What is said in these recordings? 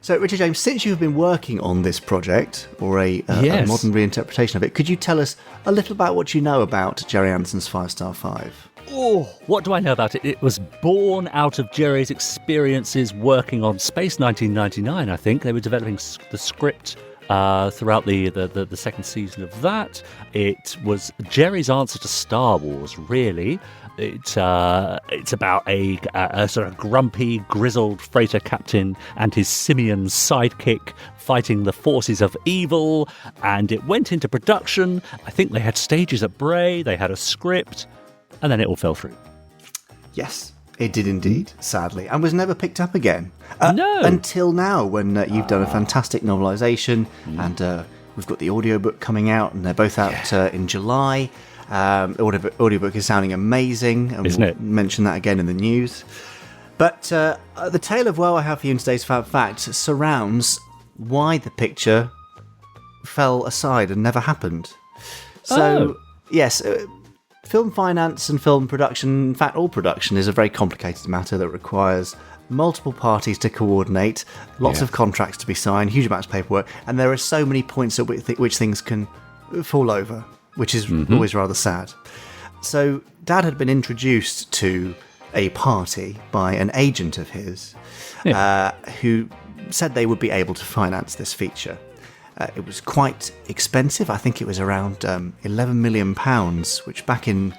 So, Richard James, since you've been working on this project, or a modern reinterpretation of it, could you tell us a little about what you know about Gerry Anderson's 5 Star 5? Oh, what do I know about it? It was born out of Gerry's experiences working on Space 1999, I think. They were developing the script throughout the second season of that. It was Gerry's answer to Star Wars, really. It's about a sort of grumpy, grizzled freighter captain and his simian sidekick fighting the forces of evil, and it went into production. I think they had stages at Bray, they had a script, and then it all fell through. Yes, it did indeed, sadly, and was never picked up again. No. Until now, when you've done a fantastic novelisation, and we've got the audiobook coming out, and they're both out in July. Audiobook is sounding amazing, and Isn't it? Mention that again in the news. But the tale of woe I have for you in today's Fab Fact surrounds why the picture fell aside and never happened. So, yes, film finance and film production, in fact all production, is a very complicated matter that requires multiple parties to coordinate, lots of contracts to be signed, huge amounts of paperwork, and there are so many points at which things can fall over, which is always rather sad. So Dad had been introduced to a party by an agent of his who said they would be able to finance this feature. It was quite expensive. I think it was around £11 million, which back in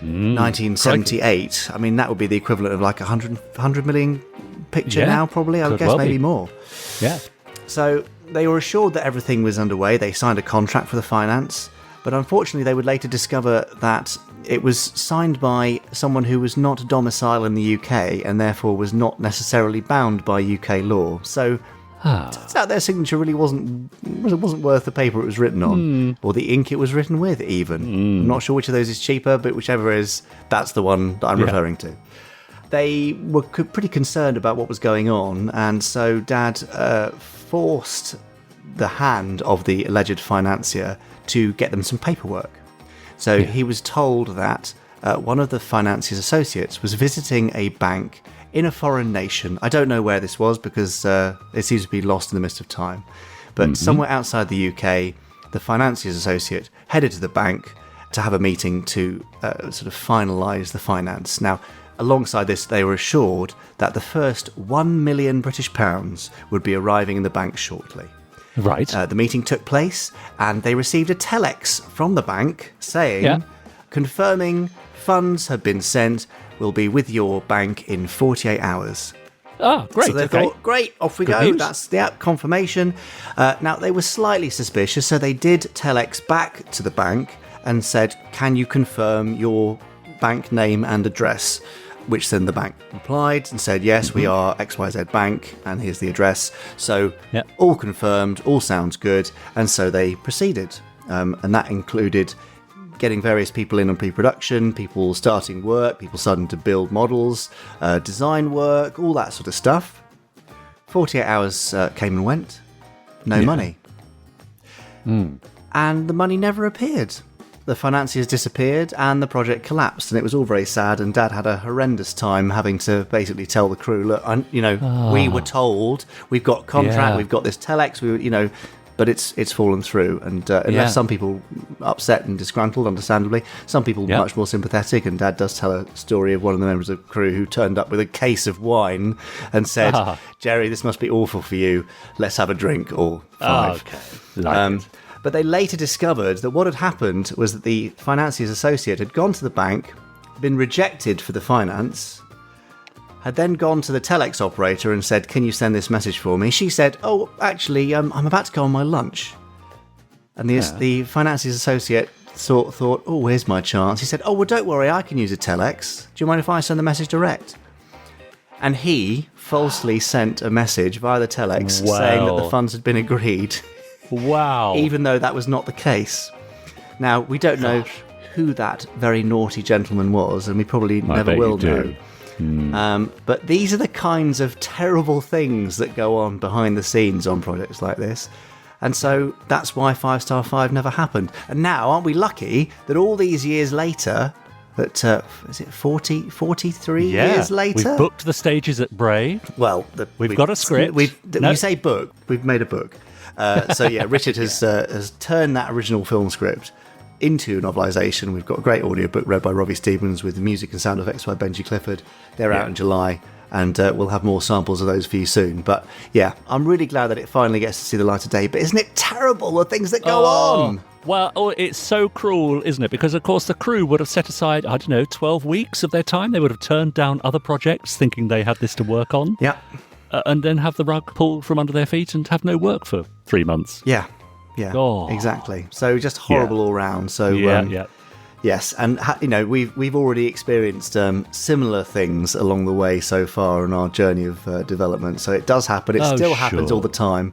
1978, crikey. I mean, that would be the equivalent of like 100 million picture now, probably. I would guess maybe more. Yeah. So they were assured that everything was underway. They signed a contract for the finance. But unfortunately, they would later discover that it was signed by someone who was not domiciled in the UK and therefore was not necessarily bound by UK law. So it turns out their signature really wasn't worth the paper it was written on, or the ink it was written with, even. I'm not sure which of those is cheaper, but whichever is, that's the one that I'm referring to. They were pretty concerned about what was going on, and so Dad forced the hand of the alleged financier to get them some paperwork. So he was told that one of the financier's associates was visiting a bank in a foreign nation. I don't know where this was because it seems to be lost in the mist of time. But somewhere outside the UK, the financier's associate headed to the bank to have a meeting to sort of finalise the finance. Now, alongside this, they were assured that the first £1 million British pounds would be arriving in the bank shortly. Right. The meeting took place, and they received a telex from the bank saying, confirming funds have been sent, will be with your bank in 48 hours. Oh, great. So they thought, great, off we go. News. That's the confirmation. Now, they were slightly suspicious, so they did telex back to the bank and said, can you confirm your bank name and address? Which then the bank replied and said, yes, we are XYZ Bank, and here's the address. So all confirmed, all sounds good, and so they proceeded. And that included getting various people in on pre-production, people starting work, people starting to build models, design work, all that sort of stuff. 48 hours came and went, no money. And the money never appeared. The financiers disappeared and the project collapsed, and it was all very sad, and Dad had a horrendous time having to basically tell the crew, look, we were told, we've got contract, we've got this telex, but it's fallen through, and left some people upset and disgruntled, understandably, some people much more sympathetic, and Dad does tell a story of one of the members of the crew who turned up with a case of wine and said, Gerry, this must be awful for you, let's have a drink, or 5. Okay. But they later discovered that what had happened was that the financier's associate had gone to the bank, been rejected for the finance, had then gone to the telex operator and said, can you send this message for me? She said, oh, actually, I'm about to go on my lunch. And the financier's associate thought, oh, here's my chance. He said, oh, well, don't worry, I can use a telex. Do you mind if I send the message direct? And he falsely sent a message via the telex saying that the funds had been agreed. Wow. Even though that was not the case. Now, we don't know who that very naughty gentleman was, and we probably never will know. But these are the kinds of terrible things that go on behind the scenes on projects like this. And so that's why 5 Star 5 never happened. And now, aren't we lucky that all these years later, But is it 43 years later? We've booked the stages at Bray. Well, we've got a script. You say book, we've made a book. So yeah, Richard has turned that original film script into a novelisation. We've got a great audiobook read by Robbie Stevens with the music and sound effects by Benji Clifford. They're out in July, and we'll have more samples of those for you soon. But yeah, I'm really glad that it finally gets to see the light of day. But isn't it terrible, the things that go on? Well, it's so cruel, isn't it? Because, of course, the crew would have set aside, 12 weeks of their time. They would have turned down other projects thinking they had this to work on. Yeah. And then have the rug pulled from under their feet and have no work for 3 months. Yeah, exactly. So just horrible all round. So yes, and we've already experienced similar things along the way so far in our journey of development. So it does happen. It still happens all the time.